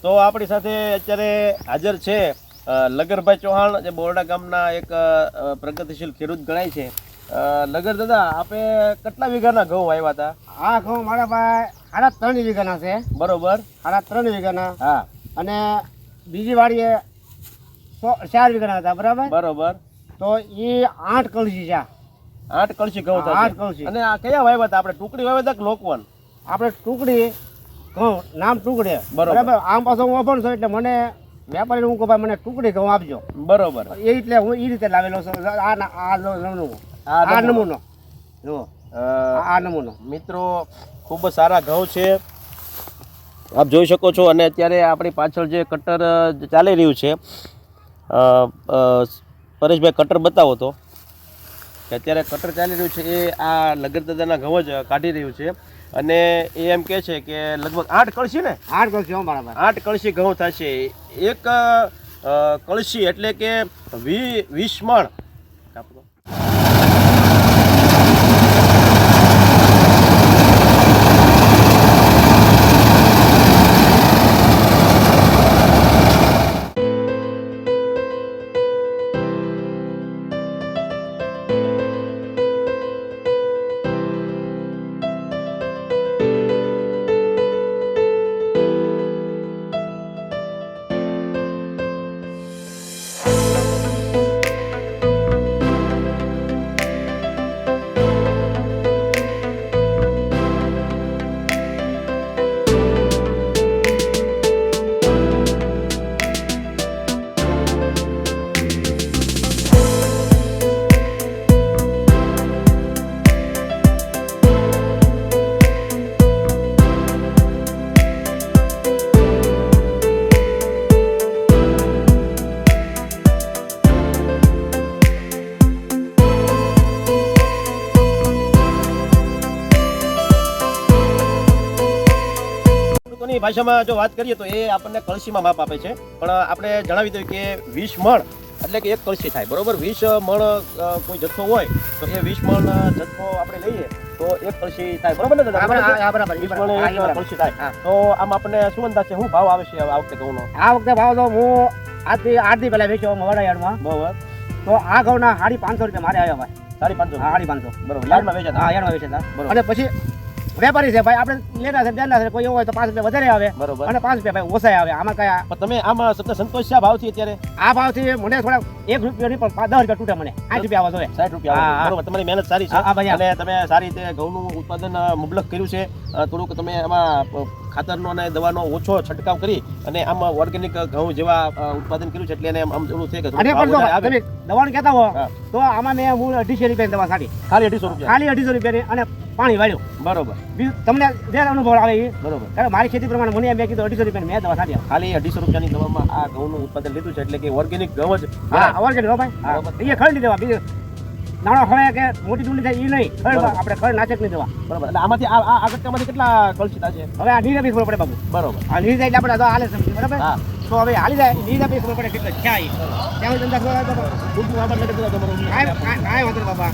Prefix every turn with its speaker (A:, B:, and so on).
A: તો આપણી સાથે અત્યારે હાજર છે લગરભાઈ ચૌહાણ, જે બોરડા ગામના એક પ્રગતિશીલ ખેડૂત ગણાય છે. લગર દાદા, આપે કેટલા વીઘાના ઘઉં વાવ્યા હતા?
B: આ ઘઉં મારા પાસે 3.5 વીઘાના છે.
A: બરોબર.
B: 3.5 વીઘાના.
A: હા.
B: અને બીજી વાડીએ 4 વીઘાના હતા. બરાબર
A: બરોબર.
B: તો એ 8 કળશી છે.
A: 8 કળશી ઘઉં હતા.
B: 8 કળશી.
A: અને આ કયા વાવ્યા હતા? આપણે ટુકડી વાવ્યા હતા કે લોકવન?
B: આપણે ટુકડી ઘઉં, નામ ટુકડી.
A: બરોબર.
B: આમ પાછો હું અભણ છું એટલે મને વેપારી હું કહું ભાઈ મને ટુકડી ઘઉં આપજો.
A: બરોબર.
B: એ એટલે હું એ રીતે લાવેલો છું. આ નમૂનો જુઓ, આ નમૂનો.
A: મિત્રો, ખૂબ સારા ઘઉં છે, આપ જોઈ શકો છો. અને અત્યારે આપણી પાછળ જે કટર ચાલી રહ્યું છે, પરેશભાઈ કટર બતાવો તો, કે અત્યારે કટર ચાલી રહ્યું છે એ આ લગર દાદાના ઘઉં જ કાઢી રહ્યું છે. અને એ એમ કહે છે કે લગભગ 8 કળશી ને?
B: 8 કળશી બરાબર. 8
A: કળશી ઘઉં થશે. એક કળશી એટલે કે 20 મણ. ભાષામાં જો વાત કરીએ તો એ આપણને કળશીમાં માપ આપે છે, પણ આપણે જણાવી દઈએ કે 20 મણ એટલે કે એક કળશી થાય. બરોબર. 20 મણ કોઈ જથ્થો હોય તો એ 20 મણ જથ્થો આપણે લઈએ તો એક કળશી થાય. બરોબર ને દાદા?
B: બરાબર.
A: 20 મણ એક કળશી થાય. તો આમ આપણને શું અંદાજ છે, શું ભાવ આવે છે આ વખતે ઘઉંનો?
B: આ વખતે ભાવ તો હું આજથી પહેલા વેચ્યો વડાયાર્ડમાં.
A: બરોબર.
B: તો આ ઘઉંના 550 રૂપિયા મારે આવ્યા ભાઈ.
A: 550.
B: 550.
A: બરોબર. યાર્ડમાં વેચાતા?
B: હા, યાર્ડમાં વેચાતા.
A: બરોબર.
B: અને પછી વેપારી છે ભાઈ, આપણે લેના છે દેના છે, કોઈ એવું હોય તો 5 રૂપિયા વધારે આવે.
A: બરોબર.
B: અને 5 રૂપિયા ભાઈ ઓછા આવે. આમાં કયા
A: પણ તમે આમાં તમને સંતોષ છે આ ભાવથી અત્યારે?
B: આ ભાવથી મને થોડા 1 રૂપિયો નહીં પણ 10 રૂપિયા તૂટે. મને 60 રૂપિયા આવે જોઈએ.
A: 60 રૂપિયા આવે. બરોબર. તમારી મહેનત સારી છે. અને તમે સારી રીતે ઘઉંનું ઉત્પાદન મુબલક કર્યું છે. થોડુંક તમે આમાં ખાતરનો અને દવાનો ઓછો છંટકાવ કરી અને આમ ઓર્ગેનિક ઘઉં જેવા ઉત્પાદન કર્યું છે, એટલે એને આમ એવું છે કે
B: અને પણ તમે દવાનું કહેતા હો તો આમાં મેં હું 250 રૂપિયાની દવા છાંટી.
A: ખાલી 250 રૂપિયા? ખાલી
B: 250 રૂપિયાની. અને પાણી વાળ્યું.
A: બરોબર.
B: તમને જે અનુભવ આવે એ.
A: બરોબર.
B: કારણ મારી ખેતી પ્રમાણે મને મેં કીધું 250 રૂપિયાની મેં દવા છાંટી.
A: ખાલી 250 રૂપિયાની દવામાં આ ઘઉંનું ઉત્પાદન લીધું છે, એટલે કે ઓર્ગેનિક ઘઉં જ.
B: હા, ઓર્ગેનિક ભાઈ. એ ખડ દવા બીજું નાનો ખવાય કે મોટી ડુંડી થાય એ નહીં. ખડ આપણે ખડ નાચક નહીં દવા.
A: બરોબર. એટલે આમાંથી આ ગટકામાંથી કેટલા કળશી થશે?
B: હવે આ નીરા પીસ પડે બાબુ.
A: બરોબર.
B: આ નીર જાય એટલે આપણે હાલે સમજી. બરાબર. તો હવે હાલી જાય નીરા પીસ પડે કેટલા ક્યાં ત્યાં ધંધા કાંઈ વાંધો બાબા.